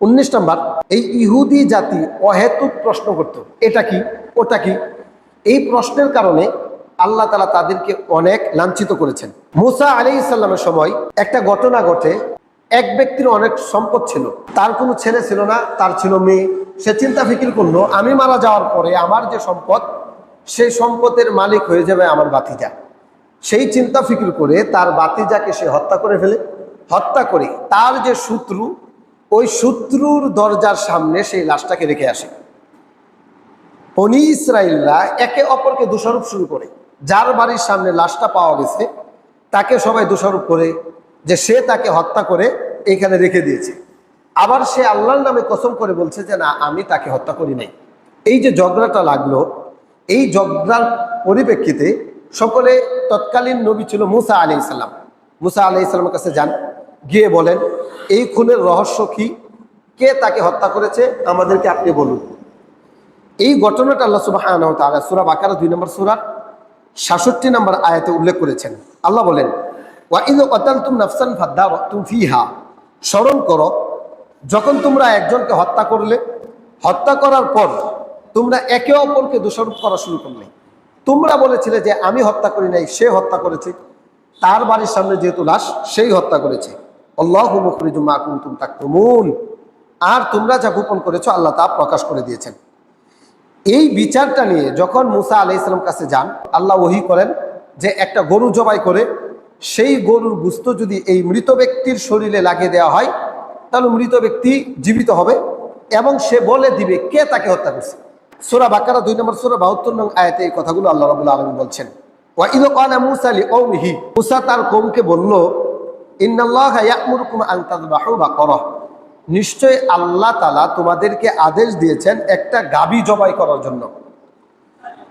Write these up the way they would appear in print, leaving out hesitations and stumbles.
19 নম্বর, এই ইহুদি জাতি অহেতুক প্রশ্ন করত, এটা কি ওটা কি। এই প্রশ্নের কারণে আল্লাহ তাআলা তাদেরকে অনেক লাঞ্ছিত করেছেন। মুসা আলাইহিস সালামের সময় একটা ঘটনা ঘটে। এক ব্যক্তির অনেক সম্পদ ছিল, তার কোনো ছেলে ছিল না, তার ছিল মেয়ে। সে চিন্তা ফিকির করলো, আমি মারা যাওয়ার পরে আমার যে সম্পদ, সেই সম্পদের মালিক হয়ে যাবে আমার ভাতিজা। সেই চিন্তা ফিকির করে তার ভাতিজাকে সে হত্যা করে ফেলে। হত্যা করে তার যে শত্রু, ওই শত্রুর দরজার সামনে সেই লাশটাকে রেখে আসে। বনী ইসরাইলরা একে অপরকে দোষারোপ শুরু করে। যার বাড়ির সামনে লাশটা পাওয়া গেছে তাকে সবাই দোষারোপ করে যে সে তাকে হত্যা করে এখানে রেখে দিয়েছে। আবার সে আল্লাহর নামে কসম করে বলছে যে না, আমি তাকে হত্যা করি নাই। এই যে ঝগড়াটা লাগলো, এই ঝগড়ার পরিপ্রেক্ষিতে সকলে, তৎকালীন নবী ছিল মুসা আলাইহিস সালাম, মুসা আলাইহিস সালামের কাছে যান, গিয়ে বলেন এই খুনের রহস্য কি, কে তাকে হত্যা করেছে, আমাদেরকে আপনি বলুন। এই ঘটনাটা আল্লাহ সুবহানাহু ওয়া তাআলা সূরা বাকারা 2 নম্বর সূরার 66 নম্বর আয়াতে উল্লেখ করেছেন। আল্লাহ বলেন, ওয়া ইয কাতালতুম নাফসান ফাদারাতুম ফিহা, স্মরণ করো যখন তোমরা একজনকে হত্যা করলে, হত্যা করার পর তোমরা একে অপরকে দোষারোপ করা শুরু করলে। তোমরা বলেছিলে যে আমি হত্যা করি নাই, সে হত্যা করেছে, তার বাড়ির সামনে যেহেতু লাশ, সেই হত্যা করেছে। আল্লাহু মুখরিজুম মা কুনতুম তাকতুমুন, আর তোমরা যা গোপন করেছো আল্লাহ তা প্রকাশ করে দিয়েছেন। এই বিচারটা নিয়ে যখন মুসা আলাইহিস সালাম কাছে যান, আল্লাহ ওহী করেন যে একটা গরু জবাই করে সেই গরুর গোশত যদি এই মৃত ব্যক্তির শরীরে লাগিয়ে দেওয়া হয়, তাহলে মৃত ব্যক্তি জীবিত হবে এবং সে বলে দিবে কে তাকে হত্যা করছে। সূরা বাকারা 2 নম্বর সূরা 72 নং আয়াতে এই কথাগুলো আল্লাহ রাব্বুল আলামিন বলছেন। ওয়া ইয ক্বালা মূসা লিকওমিহি, মূসা তার কওমকে বলল, ইন্নাল্লাহা ইয়া'মুরুকুম আন তাযবাহু বাকারা, নিশ্চয় আল্লাহ তাআলা তোমাদেরকে আদেশ দিয়েছেন একটা গাভী জবাই করার জন্য।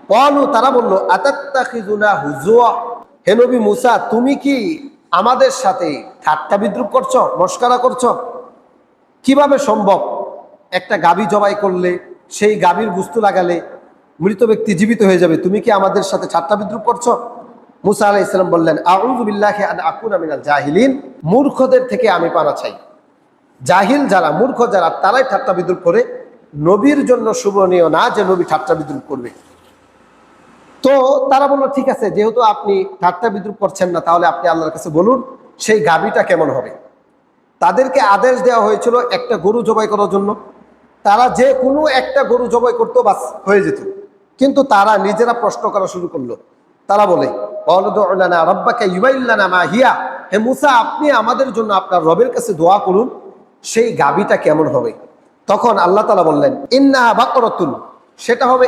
ক্বালু, তারা বলল, আতাত্তাখিযুনা হুজুয়া, হে নবী মূসা তুমি কি আমাদের সাথে ঠাট্টা বিদ্রুপ করছো, মস্করা করছো? কিভাবে সম্ভব একটা গাভী জবাই করলে, সেই গাভীর গোশত লাগালে মৃত ব্যক্তি জীবিত হয়ে যাবে, তুমি কি আমাদের সাথে ঠাট্টা বিদ্রুপ করছো? মূসা আলাইহিস সালাম বললেন, আউযু বিল্লাহি আন আকুনা মিনাল জাহিলিন, মূর্খদের থেকে আমি পানা চাই। জাহিল যারা, মূর্খ যারা, তারাই ঠাট্টা বিদ্রুপ করে। নবীর জন্য শুভনীয় না যে নবী ঠাট্টা বিদ্রুপ করবে। তো তারা বললো ঠিক আছে, যেহেতু আপনি ঠাট্টা বিদ্রুপ করছেন না, তাহলে আপনি আল্লাহর কাছে বলুন সেই গাভীটা কেমন হবে। তাদেরকে আদেশ দেওয়া হয়েছিল একটা গরু জবাই করার জন্য। তারা যে কোনো একটা গরু জবাই করতো, বাস হয়ে যেত। কিন্তু তারা নিজেরা প্রশ্ন করা শুরু করলো। তারা বলে, রাব্বাকা ইউবাইন লানা মা হিয়া, হে মূসা আপনি আমাদের জন্য আপনার রবের কাছে দোয়া করুন সেই গাভীটা কেমন হবে। তখন আল্লাহ তাআলা বললেন, ইন্নাহা বাকরাতুন, সেটা হবে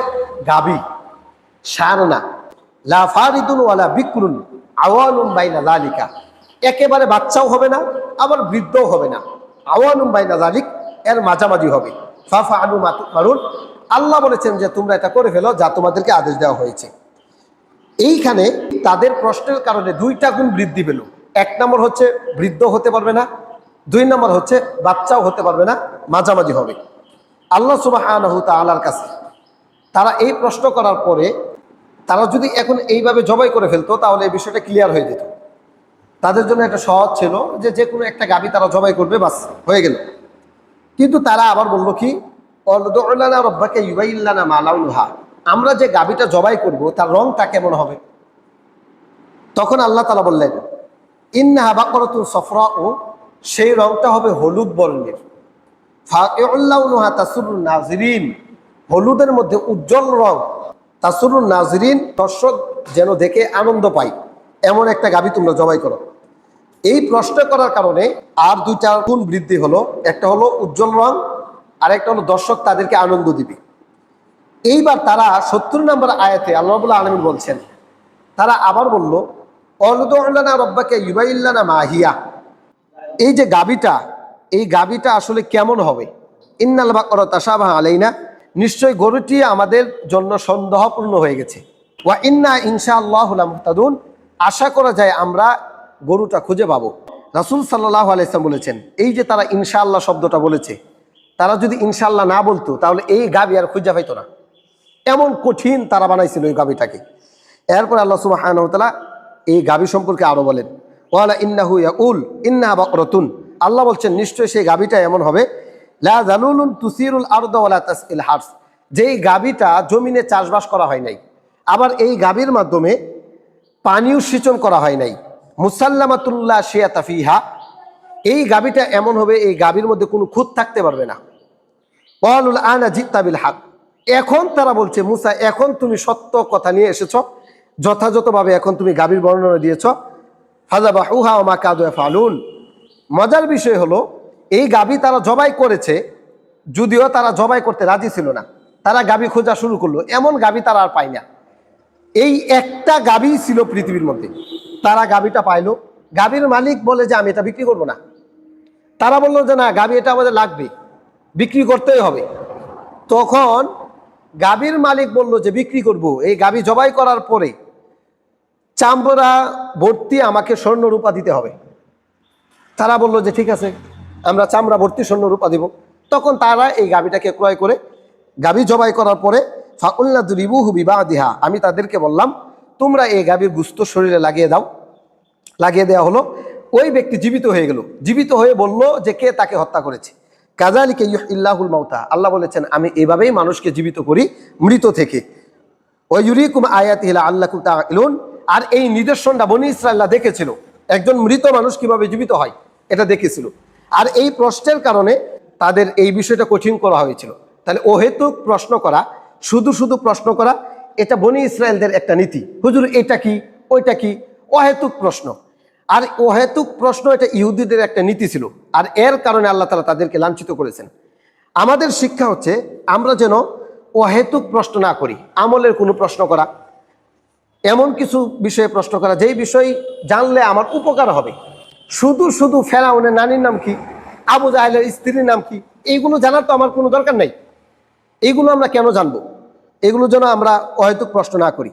গাভী, ষাঁড় না। লা ফারিদুন ওয়ালা বিকরুন আওয়ানুম বাইনা যালিকা, একেবারে বাচ্চাও হবে না আবার বৃদ্ধও হবে না, আওয়ানুম বাইনা যালিক, এর মাঝামাঝি হবে। ফাফআলু মা তুমারুন, আল্লাহ বলেছেন যে তোমরা এটা করে ফেলো যা তোমাদেরকে আদেশ দেওয়া হয়েছে। এইখানে তাদের প্রশ্নের কারণে 2টা গুণ বৃদ্ধি পেল। 1 নম্বর হচ্ছে বৃদ্ধ হতে পারবে না, 2 নম্বর হচ্ছে বাচ্চাও হতে পারবে না, মাঝামাঝি হবে। আল্লাহ সুবহানাহু ওয়া তাআলার কাছে তারা এই প্রশ্ন করার পরে, তারা যদি এখন এইভাবে জবাই করে ফেলতো তাহলে এই বিষয়টা ক্লিয়ার হয়ে যেত। তাদের জন্য একটা সহজ ছিল যে যে কোনো একটা গাভী তারা জবাই করবে, বাস হয়ে গেল। কিন্তু তারা আবার বললো কি, উদউ লানা রাব্বাকা ইউবাইন লানা মা লাউনুহা, আমরা যে গাভীটা জবাই করব তার রংটা কেমন হবে। তখন আল্লাহ তাআলা বললেন, ইন্নাহা বাকরাতুন সাফরাউ, সেই রংটা হবে হলুদ বর্ণের। ফাকিউল লাউনুহা তাসুরুন নাজিরিন, হলুদের মধ্যে উজ্জ্বল রং, তাসুরুন নাজিরিন, দর্শক যেন দেখে আনন্দ পায়, এমন একটা গাভী তোমরা জবাই করো। এই প্রশ্ন করার কারণে আর 2টা গুণ বৃদ্ধি হলো। একটা হলো উজ্জ্বল রং, আর একটা হলো দর্শক তাদেরকে আনন্দ দিবে। এইবার তারা 70 নম্বর আয়াতে আল্লাহ রাব্বুল আলামিন বলছেন, তারা আবার বলল, উদউ লানা রাব্বাকা ইউবাইন লানা মা হিয়া, এই যে গাভীটা, এই গাভীটা আসলে কেমন হবে। ইন্নাল বাকরা তাশাবাহা আলাইনা, নিশ্চয় গরুটি আমাদের জন্য সন্দেহপূর্ণ হয়ে গেছে। ওয়া ইন্না ইনশাআল্লাহু লামুহতাদুন, আশা করা যায় আমরা গরুটা খুঁজে পাবো। রাসূল সাল্লাল্লাহু আলাইহি ওয়াসাল্লাম বলেছেন, এই যে তারা ইনশাআল্লাহ শব্দটা বলেছে, তারা যদি ইনশাআল্লাহ না বলতো তাহলে এই গাভী আর খুঁজে পাইতো না। এমন কঠিন তারা বানাইছিল এই গাভীটাকে। এরপর আল্লাহ সুবহানাহু ওয়া তাআলা এই গাভী সম্পর্কে আরো বলেন, ওয়ালা ইন্নাহু ইয়াকুল ইন্নাহা বাকরাতুন, আল্লাহ বলছেন নিশ্চয় সেই গাভীটা এমন হবে, লা যালুলুন তুসিরুল আরদ ওয়ালা তাসকিল হারস, যেই গাভীটা জমিনে চাষবাস করা হয় নাই, আবার এই গাভীর মাধ্যমে পানীয় সিঁচন করা হয় নাই। মুসাল্লামাতুল্লাহ শিয়াতা ফিহা, এই গাভীটা এমন হবে এই গাভীর মধ্যে কোনো খুঁত থাকতে পারবে না। ক্বালুল আনা জিতা বিল হক, এখন তারা বলছে মুসা এখন তুমি সত্য কথা নিয়ে এসেছ, যথাযথভাবে এখন তুমি গাভীর বর্ণনা দিয়েছ। ফাযাবাহুহা ওয়া মা কাদু ইয়াফআলুন, মজার বিষয় হলো এই গাভী তারা জবাই করেছে, যদিও তারা জবাই করতে রাজি ছিল না, তারা গাভী খোঁজা শুরু করলো, এমন গাভী তারা আর পায় না। এই একটা গাভী ছিল পৃথিবীর মধ্যে, তারা গাভীটা পাইলো। গাভীর মালিক বলে যে আমি এটা বিক্রি করবো না। তারা বললো যে না, গাভী এটা আমাদের লাগবে, বিক্রি করতেই হবে। তখন গাভীর মালিক বলল যে বিক্রি করব। এই গাভী জবাই করার পরে চামড়া ভর্তি আমাকে স্বর্ণ রূপা দিতে হবে। তারা বলল যে ঠিক আছে, আমরা চামড়া ভর্তি স্বর্ণ রূপা দিব। তখন তারা এই গাভীটাকে ক্রয় করে গাভী জবাই করার পরে ফাকুলনা দুরিবুহু বিবাদিহা, আমি তাদেরকে বললাম তোমরা এই গাভীর গুস্ত শরীরে লাগিয়ে দাও। লাগিয়ে দেওয়া হলো, ওই ব্যক্তি জীবিত হয়ে গেল। জীবিত হয়ে বলল যে কে তাকে হত্যা করেছে। কাযালিকা ইউহিল্লাহুল মাউতা, আল্লাহ বলেছেন আমি এভাবেই মানুষকে জীবিত করি মৃত থেকে। ওয়া ইউরিকুম আয়াতিহি লাআল্লাকুম তাআকিলুন, আর এই নিদর্শনটা বনী ইসরাঈলরা দেখেছিল, একজন মৃত মানুষ কিভাবে জীবিত হয় এটা দেখেছিল। আর এই প্রশ্নের কারণে তাদের এই বিষয়টা কঠিন করা হয়েছিল। তাহলে অহেতুক প্রশ্ন করা, শুধু শুধু প্রশ্ন করা, এটা বনী ইসরাঈলদের একটা নীতি। হুজুর এটা কি ওইটা কি, অহেতুক প্রশ্ন। আর অহেতুক প্রশ্ন এটা ইহুদিদের একটা নীতি ছিল, আর এর কারণে আল্লাহ তাআলা তাদেরকে লাঞ্ছিত করেছেন। আমাদের শিক্ষা হচ্ছে আমরা যেন অহেতুক প্রশ্ন না করি, আমলের কোনো প্রশ্ন করা, এমন কিছু বিষয়ে প্রশ্ন করা যেই বিষয় জানলে আমার উপকার হবে। শুধু শুধু ফেরাউনের নানির নাম কি, আবু জাহেলের স্ত্রীর নাম কি, এইগুলো জানার তো আমার কোনো দরকার নাই। এইগুলো আমরা কেন জানবো? এগুলো যেন আমরা অহেতুক প্রশ্ন না করি।